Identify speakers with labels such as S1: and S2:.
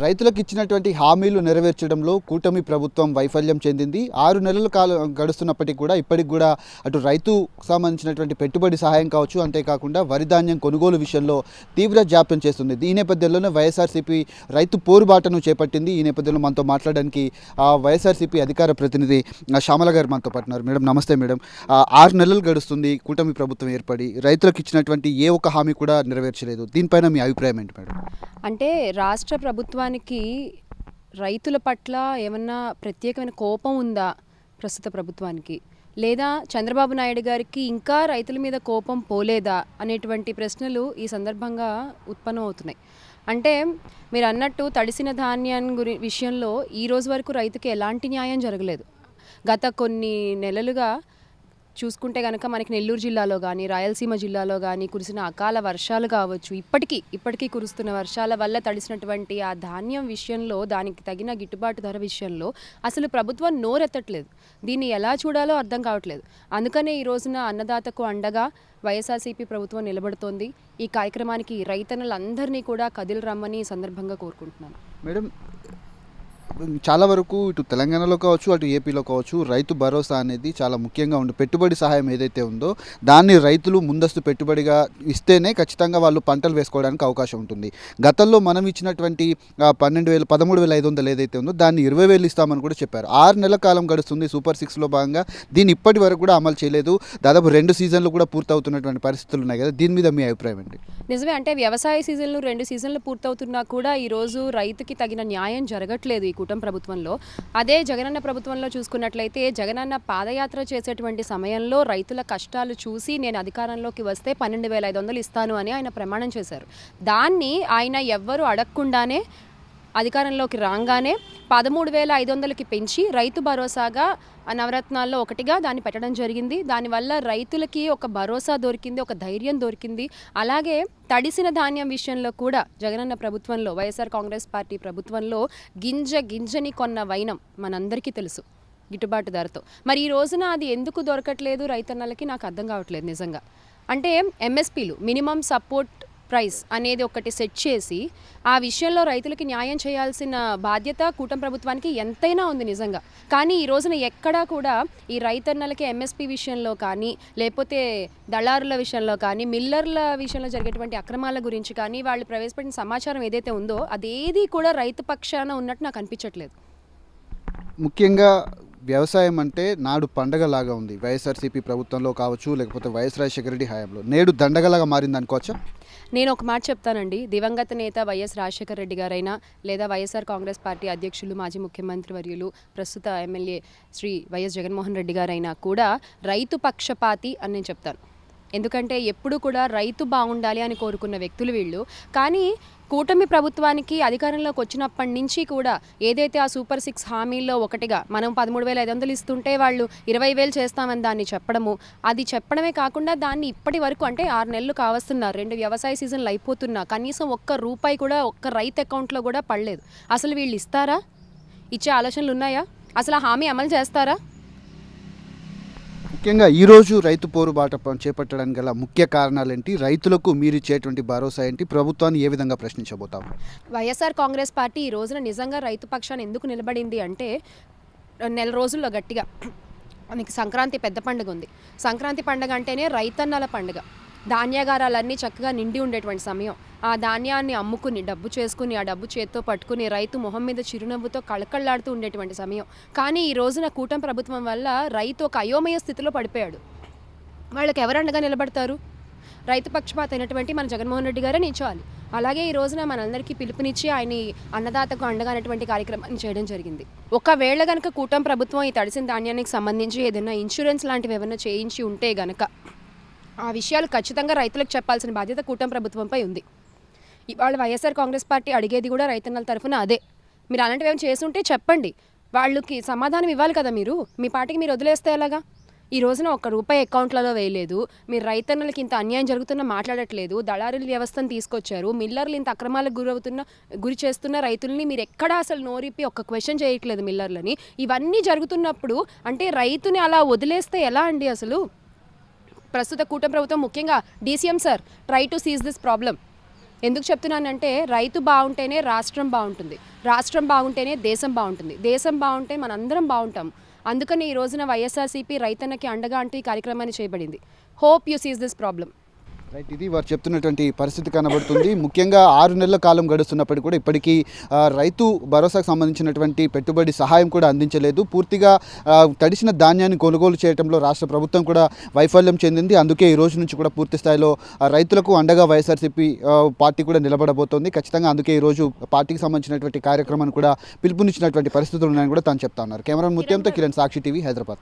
S1: రైతులకు ఇచ్చినటువంటి హామీలు నెరవేర్చడంలో కూటమి ప్రభుత్వం వైఫల్యం చెందింది. 6 నెలల కాలం గడుస్తున్నప్పటికీ కూడా ఇప్పటికి కూడా అటు రైతుకు సంబంధించినటువంటి పెట్టుబడి సహాయం కావచ్చు, అంతేకాకుండా వరి ధాన్యం కొనుగోలు విషయంలో తీవ్ర జాప్యం చేస్తుంది. ఈ నేపథ్యంలోనే వైఎస్ఆర్సీపీ రైతు పోరుబాటను చేపట్టింది. ఈ నేపథ్యంలో మనతో మాట్లాడడానికి వైఎస్ఆర్సీపీ అధికార ప్రతినిధి శ్యామల గారు మనతో పాటున్నారు. మేడం నమస్తే మేడం. 6 నెలలు గడుస్తుంది కూటమి ప్రభుత్వం ఏర్పడి, రైతులకు ఇచ్చినటువంటి ఏ ఒక్క హామీ కూడా నెరవేర్చలేదు. దీనిపైన మీ అభిప్రాయం ఏంటి మేడం?
S2: అంటే రాష్ట్ర ప్రభుత్వానికి రైతుల పట్ల ఏమన్నా ప్రత్యేకమైన కోపం ఉందా ప్రస్తుత ప్రభుత్వానికి, లేదా చంద్రబాబు నాయుడు గారికి ఇంకా రైతుల మీద కోపం పోలేదా అనేటువంటి ప్రశ్నలు ఈ సందర్భంగా ఉత్పన్నం అవుతున్నాయి. అంటే మీరు అన్నట్టు తడిసిన ధాన్యాన్ని విషయంలో ఈ రోజు వరకు రైతుకి ఎలాంటి న్యాయం జరగలేదు. గత కొన్ని నెలలుగా చూసుకుంటే కనుక మనకి నెల్లూరు జిల్లాలో కానీ, రాయలసీమ జిల్లాలో కానీ కురిసిన అకాల వర్షాలు కావచ్చు, ఇప్పటికీ కురుస్తున్న వర్షాల వల్ల తడిసినటువంటి ఆ ధాన్యం విషయంలో, దానికి తగిన గిట్టుబాటు ధర విషయంలో అసలు ప్రభుత్వం నోరెత్తట్లేదు. దీన్ని ఎలా చూడాలో అర్థం కావట్లేదు. అందుకనే ఈ రోజున అన్నదాతకు అండగా వైఎస్ఆర్సీపీ ప్రభుత్వం నిలబడుతోంది. ఈ కార్యక్రమానికి రైతన్నలందరినీ కూడా కదిలి రమ్మని ఈ సందర్భంగా కోరుకుంటున్నాను.
S1: మేడం, చాలా వరకు ఇటు తెలంగాణలో కావచ్చు, అటు ఏపీలో కావచ్చు, రైతు భరోసా అనేది చాలా ముఖ్యంగా ఉంది. పెట్టుబడి సహాయం ఏదైతే ఉందో దాన్ని రైతులు ముందస్తు పెట్టుబడిగా ఇస్తేనే ఖచ్చితంగా వాళ్ళు పంటలు వేసుకోవడానికి అవకాశం ఉంటుంది. గతంలో మనం ఇచ్చినటువంటి 13,500 ఏదైతే ఉందో దాన్ని 20,000 ఇస్తామని కూడా చెప్పారు. 6 నెలల కాలం గడుస్తుంది. సూపర్ 6లో భాగంగా దీన్ని ఇప్పటి వరకు కూడా అమలు చేయలేదు. దాదాపు 2 సీజన్లు కూడా పూర్తవుతున్నటువంటి పరిస్థితులు ఉన్నాయి కదా, దీని మీద మీ అభిప్రాయం ఏంటి?
S2: నిజమే. అంటే వ్యవసాయ సీజన్లు 2 సీజన్లు పూర్తవుతున్నా కూడా ఈరోజు రైతుకి తగిన న్యాయం జరగట్లేదు ఈ కూటమి ప్రభుత్వంలో. అదే జగనన్న ప్రభుత్వంలో చూసుకున్నట్లయితే జగనన్న పాదయాత్ర చేసేటువంటి సమయంలో రైతుల కష్టాలు చూసి నేను అధికారంలోకి వస్తే 12,500 ఇస్తాను అని ఆయన ప్రమాణం చేశారు. దాన్ని ఆయన ఎవ్వరూ అడగకుండానే అధికారంలోకి రాగానే 13,500కి పెంచి రైతు భరోసాగా నవరత్నాల్లో ఒకటిగా దాన్ని పెట్టడం జరిగింది. దానివల్ల రైతులకి ఒక భరోసా దొరికింది, ఒక ధైర్యం దొరికింది. అలాగే తడిసిన ధాన్యం విషయంలో కూడా జగనన్న ప్రభుత్వంలో, వైఎస్ఆర్ కాంగ్రెస్ పార్టీ ప్రభుత్వంలో గింజని కొన్న వైనం మనందరికీ తెలుసు గిట్టుబాటు ధరతో. మరి ఈ రోజున అది ఎందుకు దొరకట్లేదు రైతన్నలకి నాకు అర్థం కావట్లేదు నిజంగా. అంటే ఎంఎస్పీలు, మినిమం సపోర్ట్ ప్రైస్ అనేది ఒకటి సెట్ చేసి ఆ విషయంలో రైతులకి న్యాయం చేయాల్సిన బాధ్యత కూటమి ప్రభుత్వానికి ఎంతైనా ఉంది నిజంగా. కానీ ఈ రోజున ఎక్కడా కూడా ఈ రైతన్నలకి ఎంఎస్పీ విషయంలో కానీ, లేకపోతే దళారుల విషయంలో కానీ, మిల్లర్ల విషయంలో జరిగేటువంటి అక్రమాల గురించి కానీ వాళ్ళు ప్రవేశపెట్టిన సమాచారం ఏదైతే ఉందో అదేది కూడా రైతు పక్షాన ఉన్నట్టు నాకు అనిపించట్లేదు.
S1: ముఖ్యంగా వ్యవసాయం అంటే నాడు పండగలాగా ఉంది. వైఎస్ఆర్సీపీ ప్రభుత్వంలో కావచ్చు, లేకపోతే వైఎస్ రాజశేఖర రెడ్డి హయాంలో నేడు దండగలాగా మారింది అనుకోవచ్చా?
S2: నేను ఒక మాట చెప్తానండి. దివంగత నేత వైఎస్ రాజశేఖర రెడ్డి గారైనా, లేదా వైఎస్ఆర్ కాంగ్రెస్ పార్టీ అధ్యక్షులు, మాజీ ముఖ్యమంత్రి వర్యులు, ప్రస్తుత ఎమ్మెల్యే శ్రీ వైఎస్ జగన్మోహన్ రెడ్డి గారైనా కూడా రైతు పక్షపాతి అని నేను చెప్తాను. ఎందుకంటే ఎప్పుడు కూడా రైతు బాగుండాలి అని కోరుకున్న వ్యక్తులు వీళ్ళు. కానీ కూటమి ప్రభుత్వానికి అధికారంలోకి వచ్చినప్పటి నుంచి కూడా ఏదైతే ఆ సూపర్ 6 హామీల్లో ఒకటిగా మనం 13,500 ఇస్తుంటే వాళ్ళు 20,000 చేస్తామని దాన్ని చెప్పడము, అది చెప్పడమే కాకుండా దాన్ని ఇప్పటి వరకు అంటే 6 నెలలు కావస్తున్నారు, 2 వ్యవసాయ సీజన్లు అయిపోతున్నా కనీసం ఒక్క రూపాయి కూడా ఒక్క రైతు అకౌంట్లో కూడా పడలేదు. అసలు వీళ్ళు ఇస్తారా? ఇచ్చే ఆలోచనలు ఉన్నాయా? అసలు ఆ హామీ అమలు చేస్తారా?
S1: ముఖ్యంగా ఈరోజు రైతు పోరుబాట చేపట్టడానికి గల ముఖ్య కారణాలు ఏంటి? రైతులకు మీరు ఇచ్చేటువంటి భరోసా ఏంటి? ప్రభుత్వాన్ని ఏ విధంగా ప్రశ్నించబోతాము?
S2: వైఎస్ఆర్ కాంగ్రెస్ పార్టీ ఈ రోజున నిజంగా రైతు పక్షాన్ని ఎందుకు నిలబడింది అంటే, నెల రోజుల్లో గట్టిగా మనకి సంక్రాంతి పెద్ద పండుగ ఉంది. సంక్రాంతి పండుగ అంటేనే రైతన్నల పండుగ. ధాన్యాగారాలన్నీ చక్కగా నిండి ఉండేటువంటి సమయం. ఆ ధాన్యాన్ని అమ్ముకుని డబ్బు చేసుకుని, ఆ డబ్బు చేత్తో పట్టుకుని రైతు మొహం మీద చిరునవ్వుతో కళకళలాడుతూ ఉండేటువంటి సమయం. కానీ ఈ రోజున కూటమి ప్రభుత్వం వల్ల రైతు ఒక అయోమయ స్థితిలో పడిపోయాడు. వాళ్ళకి ఎవరు అండగా నిలబడతారు? రైతు పక్షపాత అయినటువంటి మన జగన్మోహన్ రెడ్డి గారే నిల్చోవాలి. అలాగే ఈ రోజున మనందరికీ పిలుపునిచ్చి ఆయన అన్నదాతకు అండగా అనేటువంటి కార్యక్రమాన్ని చేయడం జరిగింది. ఒకవేళ కనుక కూటమి ప్రభుత్వం ఈ తడిసిన ధాన్యానికి సంబంధించి ఏదైనా ఇన్సూరెన్స్ లాంటివి ఏమైనా చేయించి ఉంటే గనక ఆ విషయాలు ఖచ్చితంగా రైతులకు చెప్పాల్సిన బాధ్యత కూటమి ప్రభుత్వంపై ఉంది. ఇవాళ వైఎస్ఆర్ కాంగ్రెస్ పార్టీ అడిగేది కూడా రైతన్నల తరఫున అదే. మీరు అలాంటివి ఏమైనా చేస్తుంటే చెప్పండి, వాళ్ళకి సమాధానం ఇవ్వాలి కదా. మీరు మీ పార్టీకి మీరు వదిలేస్తే ఎలాగా? ఈ రోజున ₹1 అకౌంట్లలో వేయలేదు. మీరు రైతన్నలకి ఇంత అన్యాయం జరుగుతున్నా మాట్లాడట్లేదు. దళారుల వ్యవస్థను తీసుకొచ్చారు. మిల్లర్లు ఇంత అక్రమాలకు గురి చేస్తున్న రైతుల్ని మీరు ఎక్కడా అసలు నోరిప్పి ఒక్క క్వశ్చన్ చేయట్లేదు మిల్లర్లని. ఇవన్నీ జరుగుతున్నప్పుడు అంటే రైతుని అలా వదిలేస్తే ఎలా అండి? అసలు ప్రస్తుత కూటమి ప్రభుత్వం ముఖ్యంగా DCM sir try to seize this problem. ఎందుకు చెప్తున్నానంటే రైతు బాగుంటేనే రాష్ట్రం బాగుంటుంది, రాష్ట్రం బాగుంటేనే దేశం బాగుంటుంది, దేశం బాగుంటే మనందరం బాగుంటాం. అందుకని ఈ రోజున వైఎస్ఆర్సీపీ రైతన్నకి అండగా అంటూ ఈ కార్యక్రమాన్ని చేయబడింది. Hope you seize this problem.
S1: Right, ఇది వారు చెప్తున్నటువంటి పరిస్థితి కనబడుతుంది. ముఖ్యంగా 6 నెలల కాలం గడుస్తున్నప్పటికీ కూడా ఇప్పటికీ రైతు భరోసాకు సంబంధించినటువంటి పెట్టుబడి సహాయం కూడా అందించలేదు. పూర్తిగా తడిసిన ధాన్యాన్ని కొనుగోలు చేయడంలో రాష్ట్ర ప్రభుత్వం కూడా వైఫల్యం చెందింది. అందుకే ఈ రోజు నుంచి కూడా పూర్తి స్థాయిలో రైతులకు అండగా వైఎస్ఆర్సీపీ పార్టీ కూడా నిలబడబోతోంది. ఖచ్చితంగా అందుకే ఈరోజు పార్టీకి సంబంధించినటువంటి కార్యక్రమాన్ని కూడా పిలుపునిచ్చినటువంటి పరిస్థితులు ఉన్నాయని కూడా తాను చెప్తా ఉన్నారు. కెమెరా ముత్యంతో కిరణ్, సాక్షి టీవీ, హైదరాబాద్.